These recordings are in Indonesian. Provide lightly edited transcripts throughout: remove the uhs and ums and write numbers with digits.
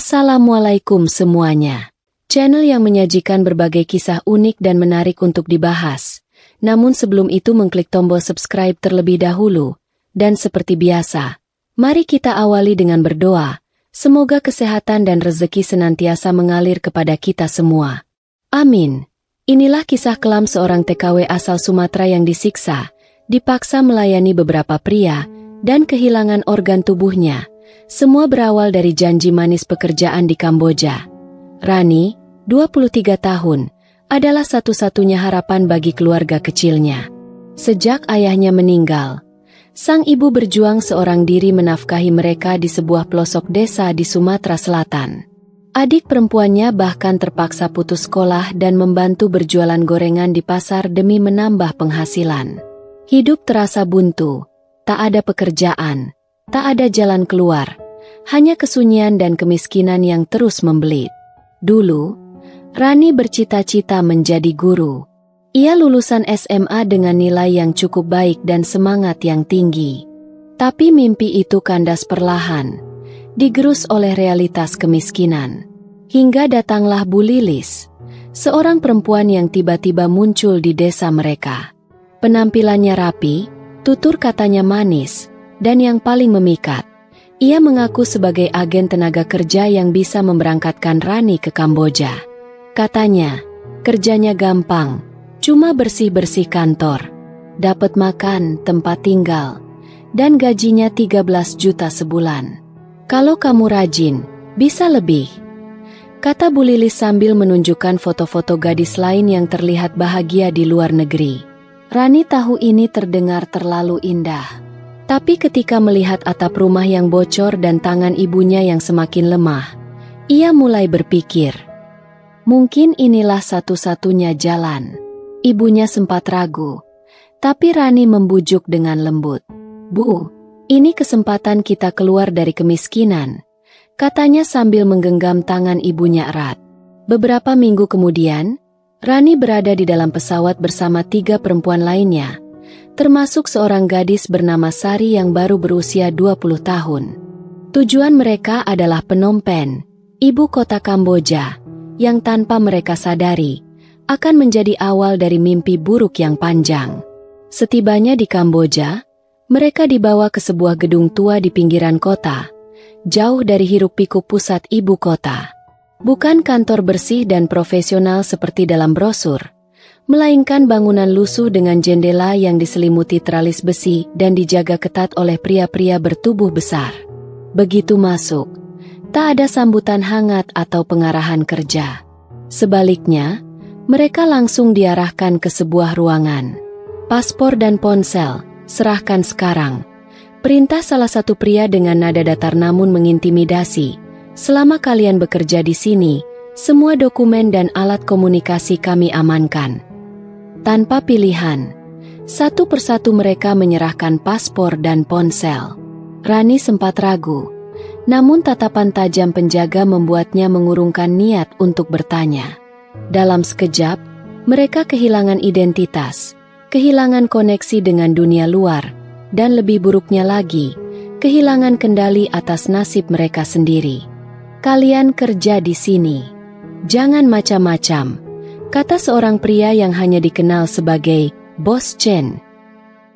Assalamualaikum semuanya. Channel yang menyajikan berbagai kisah unik dan menarik untuk dibahas. Namun sebelum itu mengklik tombol subscribe terlebih dahulu. Dan seperti biasa, mari kita awali dengan berdoa. Semoga kesehatan dan rezeki senantiasa mengalir kepada kita semua. Amin. Inilah kisah kelam seorang TKW asal Sumatera yang disiksa, dipaksa melayani beberapa pria, dan kehilangan organ tubuhnya. Semua berawal dari janji manis pekerjaan di Kamboja. Rani, 23 tahun, adalah satu-satunya harapan bagi keluarga kecilnya. Sejak ayahnya meninggal, sang ibu berjuang seorang diri menafkahi mereka di sebuah pelosok desa di Sumatera Selatan. Adik perempuannya bahkan terpaksa putus sekolah dan membantu berjualan gorengan di pasar demi menambah penghasilan. Hidup terasa buntu, tak ada pekerjaan, tak ada jalan keluar, hanya kesunyian dan kemiskinan yang terus membelit. Dulu, Rani bercita-cita menjadi guru. Ia lulusan SMA dengan nilai yang cukup baik dan semangat yang tinggi. Tapi mimpi itu kandas perlahan, digerus oleh realitas kemiskinan. Hingga datanglah Bu Lilis, seorang perempuan yang tiba-tiba muncul di desa mereka. Penampilannya rapi, tutur katanya manis, dan yang paling memikat, ia mengaku sebagai agen tenaga kerja yang bisa memberangkatkan Rani ke Kamboja. Katanya, kerjanya gampang, cuma bersih-bersih kantor, dapat makan, tempat tinggal, dan gajinya 13 juta sebulan. Kalau kamu rajin, bisa lebih, kata Bu Lilis sambil menunjukkan foto-foto gadis lain yang terlihat bahagia di luar negeri. Rani tahu ini terdengar terlalu indah. Tapi ketika melihat atap rumah yang bocor dan tangan ibunya yang semakin lemah, ia mulai berpikir, mungkin inilah satu-satunya jalan. Ibunya sempat ragu, tapi Rani membujuk dengan lembut. Bu, ini kesempatan kita keluar dari kemiskinan, katanya sambil menggenggam tangan ibunya erat. Beberapa minggu kemudian, Rani berada di dalam pesawat bersama 3 perempuan lainnya, termasuk seorang gadis bernama Sari yang baru berusia 20 tahun. Tujuan mereka adalah Phnom Penh, ibu kota Kamboja, yang tanpa mereka sadari, akan menjadi awal dari mimpi buruk yang panjang. Setibanya di Kamboja, mereka dibawa ke sebuah gedung tua di pinggiran kota, jauh dari hiruk-pikuk pusat ibu kota. Bukan kantor bersih dan profesional seperti dalam brosur, melainkan bangunan lusuh dengan jendela yang diselimuti teralis besi dan dijaga ketat oleh pria-pria bertubuh besar. Begitu masuk, tak ada sambutan hangat atau pengarahan kerja. Sebaliknya, mereka langsung diarahkan ke sebuah ruangan. Paspor dan ponsel, serahkan sekarang, perintah salah satu pria dengan nada datar namun mengintimidasi. Selama kalian bekerja di sini, semua dokumen dan alat komunikasi kami amankan. Tanpa pilihan, satu persatu mereka menyerahkan paspor dan ponsel. Rani sempat ragu, namun tatapan tajam penjaga membuatnya mengurungkan niat untuk bertanya. Dalam sekejap, mereka kehilangan identitas, kehilangan koneksi dengan dunia luar, dan lebih buruknya lagi, kehilangan kendali atas nasib mereka sendiri. Kalian kerja di sini, jangan macam-macam, kata seorang pria yang hanya dikenal sebagai Bos Chen.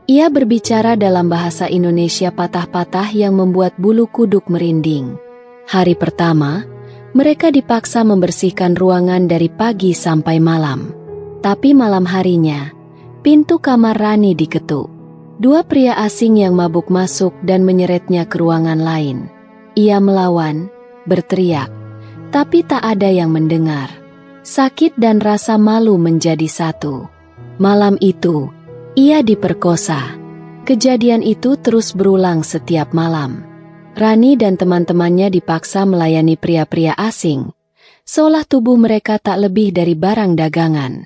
Ia berbicara dalam bahasa Indonesia patah-patah yang membuat bulu kuduk merinding. Hari pertama, mereka dipaksa membersihkan ruangan dari pagi sampai malam. Tapi malam harinya, pintu kamar Rani diketuk. 2 pria asing yang mabuk masuk dan menyeretnya ke ruangan lain. Ia melawan, berteriak, tapi tak ada yang mendengar. Sakit dan rasa malu menjadi satu. Malam itu, ia diperkosa. Kejadian itu terus berulang setiap malam. Rani dan teman-temannya dipaksa melayani pria-pria asing, seolah tubuh mereka tak lebih dari barang dagangan.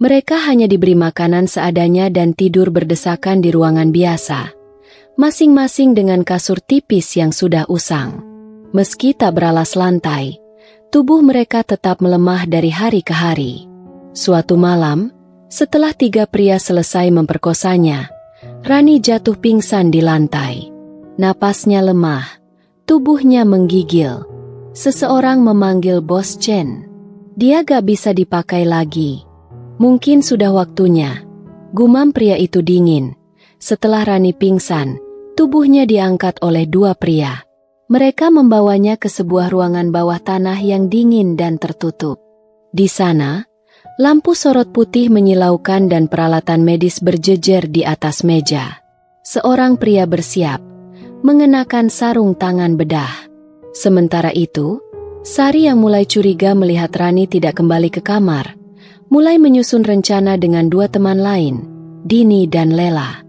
Mereka hanya diberi makanan seadanya dan tidur berdesakan di ruangan biasa, masing-masing dengan kasur tipis yang sudah usang. Meski tak beralas lantai, tubuh mereka tetap melemah dari hari ke hari. Suatu malam, setelah 3 pria selesai memperkosanya, Rani jatuh pingsan di lantai. Napasnya lemah, tubuhnya menggigil. Seseorang memanggil Bos Chen. Dia gak bisa dipakai lagi. Mungkin sudah waktunya. Gumam pria itu dingin. Setelah Rani pingsan, tubuhnya diangkat oleh dua pria. Mereka membawanya ke sebuah ruangan bawah tanah yang dingin dan tertutup. Di sana, lampu sorot putih menyilaukan dan peralatan medis berjejer di atas meja. Seorang pria bersiap, mengenakan sarung tangan bedah. Sementara itu, Sari yang mulai curiga melihat Rani tidak kembali ke kamar, mulai menyusun rencana dengan dua teman lain, Dini dan Lela.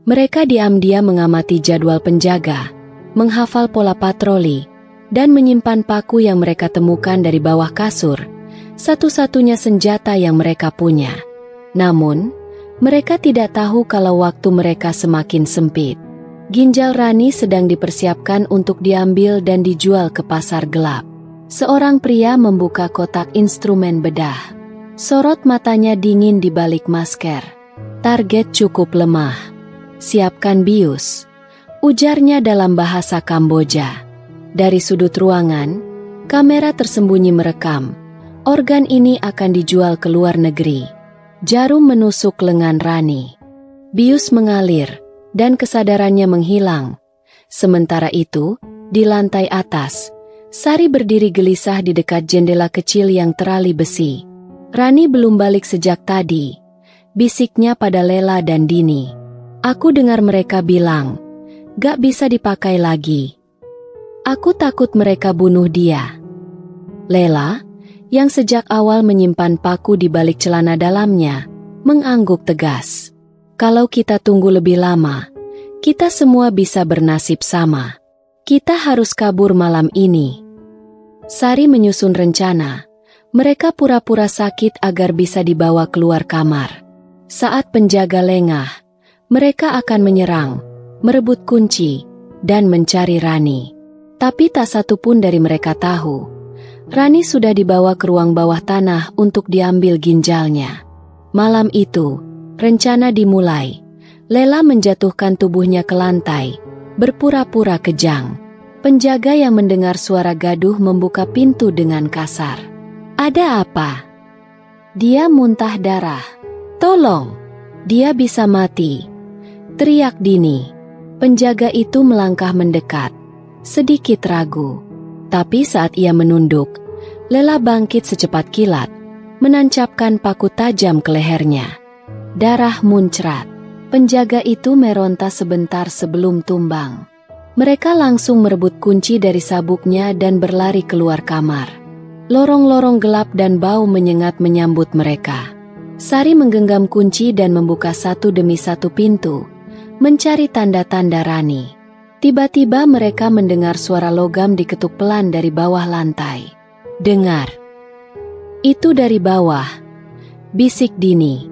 Mereka diam-diam mengamati jadwal penjaga, menghafal pola patroli, dan menyimpan paku yang mereka temukan dari bawah kasur, satu-satunya senjata yang mereka punya. Namun, mereka tidak tahu kalau waktu mereka semakin sempit. Ginjal Rani sedang dipersiapkan untuk diambil dan dijual ke pasar gelap. Seorang pria membuka kotak instrumen bedah. Sorot matanya dingin di balik masker. Target cukup lemah. Siapkan bius, ujarnya dalam bahasa Kamboja. Dari sudut ruangan, kamera tersembunyi merekam. Organ ini akan dijual ke luar negeri. Jarum menusuk lengan Rani. Bius mengalir, dan kesadarannya menghilang. Sementara itu, di lantai atas, Sari berdiri gelisah di dekat jendela kecil yang terali besi. Rani belum balik sejak tadi, bisiknya pada Lela dan Dini. Aku dengar mereka bilang, gak bisa dipakai lagi. Aku takut mereka bunuh dia. Lela, yang sejak awal menyimpan paku di balik celana dalamnya, mengangguk tegas. Kalau kita tunggu lebih lama, kita semua bisa bernasib sama. Kita harus kabur malam ini. Sari menyusun rencana. Mereka pura-pura sakit agar bisa dibawa keluar kamar. Saat penjaga lengah, mereka akan menyerang, merebut kunci, dan mencari Rani. Tapi tak satu pun dari mereka tahu. Rani sudah dibawa ke ruang bawah tanah untuk diambil ginjalnya. Malam itu, rencana dimulai. Lela menjatuhkan tubuhnya ke lantai, berpura-pura kejang. Penjaga yang mendengar suara gaduh membuka pintu dengan kasar. Ada apa? Dia muntah darah. Tolong, dia bisa mati. Teriak Dini. Penjaga itu melangkah mendekat, sedikit ragu. Tapi saat ia menunduk, Lela bangkit secepat kilat, menancapkan paku tajam ke lehernya. Darah muncrat. Penjaga itu meronta sebentar sebelum tumbang. Mereka langsung merebut kunci dari sabuknya dan berlari keluar kamar. Lorong-lorong gelap dan bau menyengat menyambut mereka. Sari menggenggam kunci dan membuka satu demi satu pintu, mencari tanda-tanda Rani. Tiba-tiba mereka mendengar suara logam diketuk pelan dari bawah lantai. Dengar. Itu dari bawah, bisik Dini.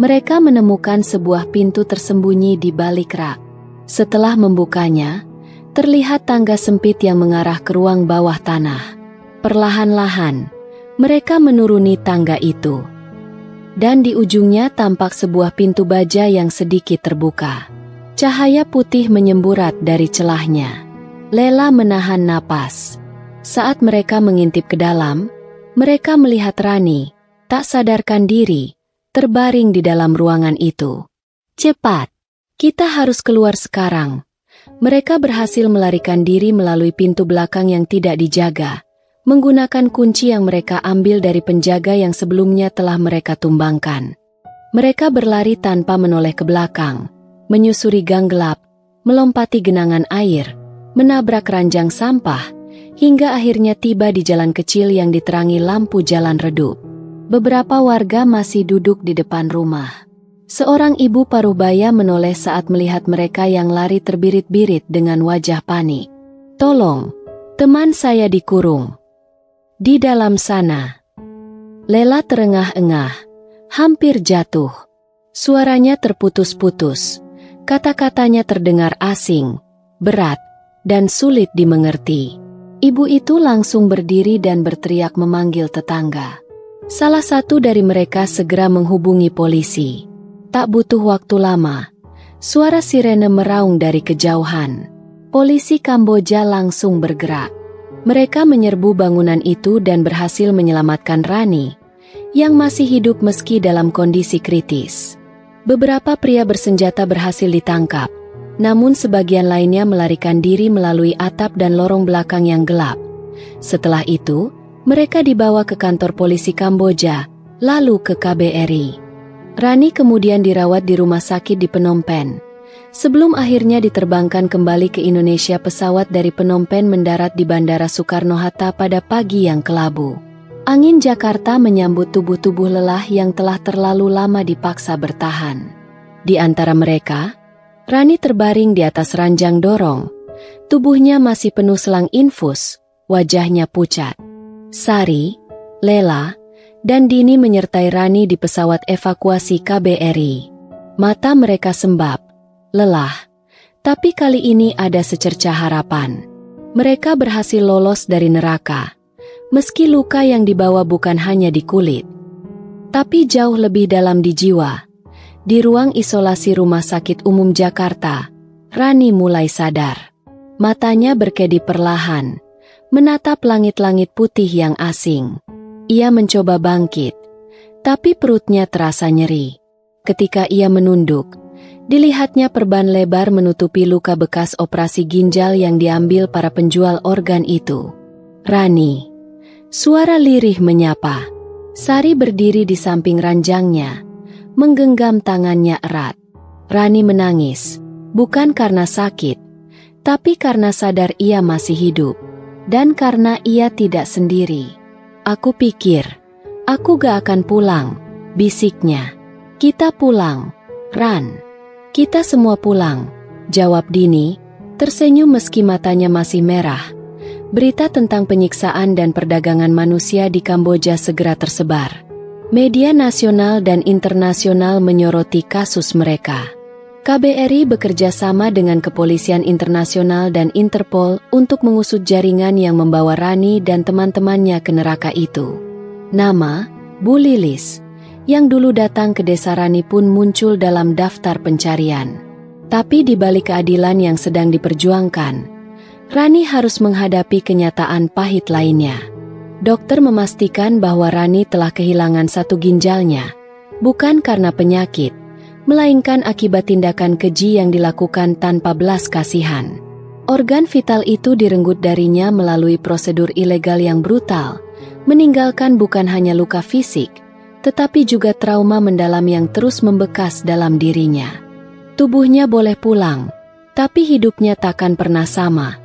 Mereka menemukan sebuah pintu tersembunyi di balik rak. Setelah membukanya, terlihat tangga sempit yang mengarah ke ruang bawah tanah. Perlahan-lahan, mereka menuruni tangga itu. Dan di ujungnya tampak sebuah pintu baja yang sedikit terbuka. Cahaya putih menyemburat dari celahnya. Lela menahan napas. Saat mereka mengintip ke dalam, mereka melihat Rani, tak sadarkan diri, terbaring di dalam ruangan itu. Cepat, kita harus keluar sekarang. Mereka berhasil melarikan diri melalui pintu belakang yang tidak dijaga, menggunakan kunci yang mereka ambil dari penjaga yang sebelumnya telah mereka tumbangkan. Mereka berlari tanpa menoleh ke belakang, menyusuri gang gelap, melompati genangan air, menabrak ranjang sampah, hingga akhirnya tiba di jalan kecil yang diterangi lampu jalan redup. Beberapa warga masih duduk di depan rumah. Seorang ibu paruhbaya menoleh saat melihat mereka yang lari terbirit-birit dengan wajah panik. Tolong, teman saya dikurung. Di dalam sana. Lela terengah-engah, hampir jatuh. Suaranya terputus-putus. Kata-katanya terdengar asing, berat, dan sulit dimengerti. Ibu itu langsung berdiri dan berteriak memanggil tetangga. Salah satu dari mereka segera menghubungi polisi. Tak butuh waktu lama, suara sirene meraung dari kejauhan. Polisi Kamboja langsung bergerak. Mereka menyerbu bangunan itu dan berhasil menyelamatkan Rani, yang masih hidup meski dalam kondisi kritis. Beberapa pria bersenjata berhasil ditangkap, namun sebagian lainnya melarikan diri melalui atap dan lorong belakang yang gelap. Setelah itu, mereka dibawa ke kantor polisi Kamboja, lalu ke KBRI. Rani kemudian dirawat di rumah sakit di Phnom Penh, sebelum akhirnya diterbangkan kembali ke Indonesia. Pesawat dari Phnom Penh mendarat di Bandara Soekarno-Hatta pada pagi yang kelabu. Angin Jakarta menyambut tubuh-tubuh lelah yang telah terlalu lama dipaksa bertahan. Di antara mereka, Rani terbaring di atas ranjang dorong. Tubuhnya masih penuh selang infus, wajahnya pucat. Sari, Lela, dan Dini menyertai Rani di pesawat evakuasi KBRI. Mata mereka sembab, lelah, tapi kali ini ada secercah harapan. Mereka berhasil lolos dari neraka, meski luka yang dibawa bukan hanya di kulit, tapi jauh lebih dalam di jiwa. Di ruang isolasi Rumah Sakit Umum Jakarta, Rani mulai sadar. Matanya berkedip perlahan, menatap langit-langit putih yang asing. Ia mencoba bangkit, tapi perutnya terasa nyeri. Ketika ia menunduk, dilihatnya perban lebar menutupi luka bekas operasi ginjal yang diambil para penjual organ itu. Rani, suara lirih menyapa. Sari berdiri di samping ranjangnya, menggenggam tangannya erat. Rani menangis, bukan karena sakit, tapi karena sadar ia masih hidup. Dan karena ia tidak sendiri. Aku pikir, aku gak akan pulang, bisiknya. Kita pulang, Ran. Kita semua pulang, jawab Dini, tersenyum meski matanya masih merah. Berita tentang penyiksaan dan perdagangan manusia di Kamboja segera tersebar. Media nasional dan internasional menyoroti kasus mereka. KBRI bekerja sama dengan Kepolisian Internasional dan Interpol untuk mengusut jaringan yang membawa Rani dan teman-temannya ke neraka itu. Nama, Bu Lilis, yang dulu datang ke desa Rani pun muncul dalam daftar pencarian. Tapi di balik keadilan yang sedang diperjuangkan, Rani harus menghadapi kenyataan pahit lainnya. Dokter memastikan bahwa Rani telah kehilangan satu ginjalnya, bukan karena penyakit, melainkan akibat tindakan keji yang dilakukan tanpa belas kasihan. Organ vital itu direnggut darinya melalui prosedur ilegal yang brutal, meninggalkan bukan hanya luka fisik, tetapi juga trauma mendalam yang terus membekas dalam dirinya. Tubuhnya boleh pulang, tapi hidupnya takkan pernah sama.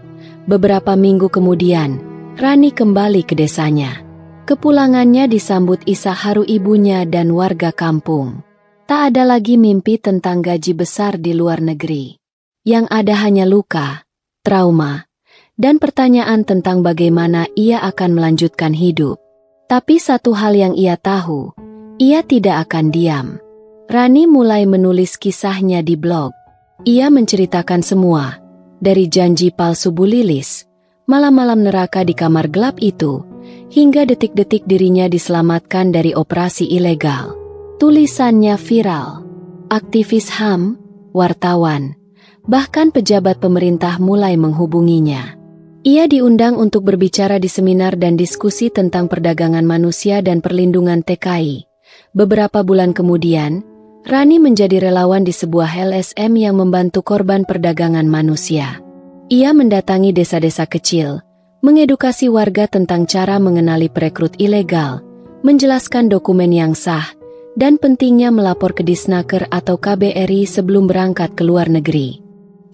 Beberapa minggu kemudian, Rani kembali ke desanya. Kepulangannya disambut isak haru ibunya dan warga kampung. Tak ada lagi mimpi tentang gaji besar di luar negeri. Yang ada hanya luka, trauma, dan pertanyaan tentang bagaimana ia akan melanjutkan hidup. Tapi satu hal yang ia tahu, ia tidak akan diam. Rani mulai menulis kisahnya di blog. Ia menceritakan semua, dari janji palsu Bu Lilis, malam-malam neraka di kamar gelap itu, hingga detik-detik dirinya diselamatkan dari operasi ilegal. Tulisannya viral. Aktivis HAM, wartawan, bahkan pejabat pemerintah mulai menghubunginya. Ia diundang untuk berbicara di seminar dan diskusi tentang perdagangan manusia dan perlindungan TKI. Beberapa bulan kemudian, Rani menjadi relawan di sebuah LSM yang membantu korban perdagangan manusia. Ia mendatangi desa-desa kecil, mengedukasi warga tentang cara mengenali perekrut ilegal, menjelaskan dokumen yang sah, dan pentingnya melapor ke Disnaker atau KBRI sebelum berangkat ke luar negeri.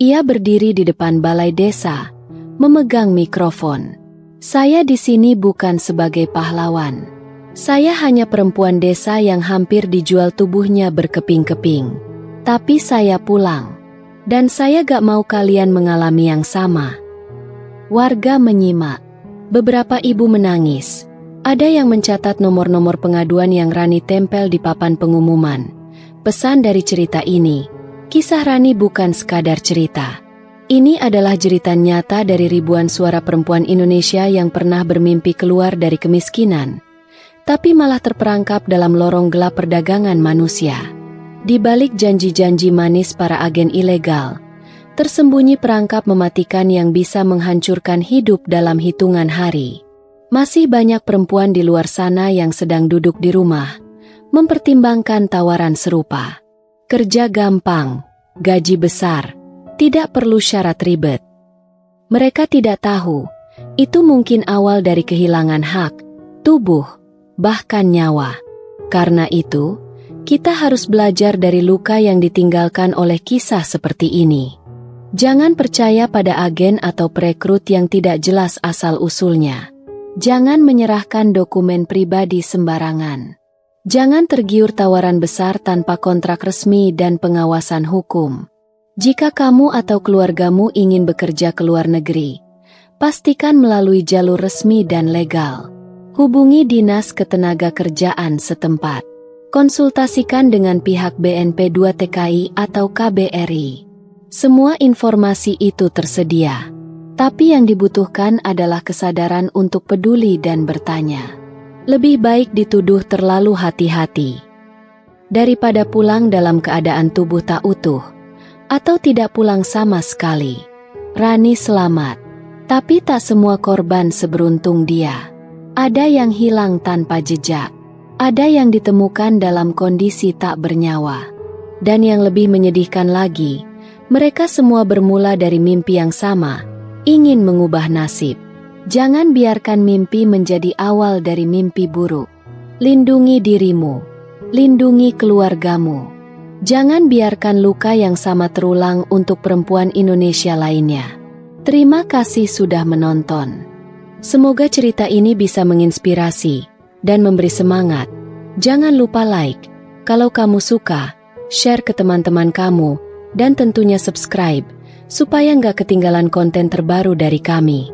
Ia berdiri di depan balai desa, memegang mikrofon. Saya di sini bukan sebagai pahlawan. Saya hanya perempuan desa yang hampir dijual tubuhnya berkeping-keping. Tapi saya pulang. Dan saya gak mau kalian mengalami yang sama. Warga menyimak. Beberapa ibu menangis. Ada yang mencatat nomor-nomor pengaduan yang Rani tempel di papan pengumuman. Pesan dari cerita ini, kisah Rani bukan sekadar cerita. Ini adalah jeritan nyata dari ribuan suara perempuan Indonesia yang pernah bermimpi keluar dari kemiskinan, tapi malah terperangkap dalam lorong gelap perdagangan manusia. Di balik janji-janji manis para agen ilegal, Tersembunyi perangkap mematikan yang bisa menghancurkan hidup dalam hitungan hari. Masih banyak perempuan di luar sana yang sedang duduk di rumah, mempertimbangkan tawaran serupa. Kerja gampang, gaji besar, tidak perlu syarat ribet. Mereka tidak tahu, itu mungkin awal dari kehilangan hak, tubuh, bahkan nyawa. Karena itu, kita harus belajar dari luka yang ditinggalkan oleh kisah seperti ini. Jangan percaya pada agen atau perekrut yang tidak jelas asal-usulnya. Jangan menyerahkan dokumen pribadi sembarangan. Jangan tergiur tawaran besar tanpa kontrak resmi dan pengawasan hukum. Jika kamu atau keluargamu ingin bekerja ke luar negeri, pastikan melalui jalur resmi dan legal. Hubungi Dinas Ketenagakerjaan setempat. Konsultasikan dengan pihak BNP 2 TKI atau KBRI. Semua informasi itu tersedia, tapi yang dibutuhkan adalah kesadaran untuk peduli dan bertanya. Lebih baik dituduh terlalu hati-hati daripada pulang dalam keadaan tubuh tak utuh, atau tidak pulang sama sekali. Rani selamat, tapi tak semua korban seberuntung dia. Ada yang hilang tanpa jejak, ada yang ditemukan dalam kondisi tak bernyawa, dan yang lebih menyedihkan lagi, mereka semua bermula dari mimpi yang sama, ingin mengubah nasib. Jangan biarkan mimpi menjadi awal dari mimpi buruk. Lindungi dirimu, lindungi keluargamu. Jangan biarkan luka yang sama terulang untuk perempuan Indonesia lainnya. Terima kasih sudah menonton. Semoga cerita ini bisa menginspirasi dan memberi semangat. Jangan lupa like, kalau kamu suka, share ke teman-teman kamu, dan tentunya subscribe, supaya nggak ketinggalan konten terbaru dari kami.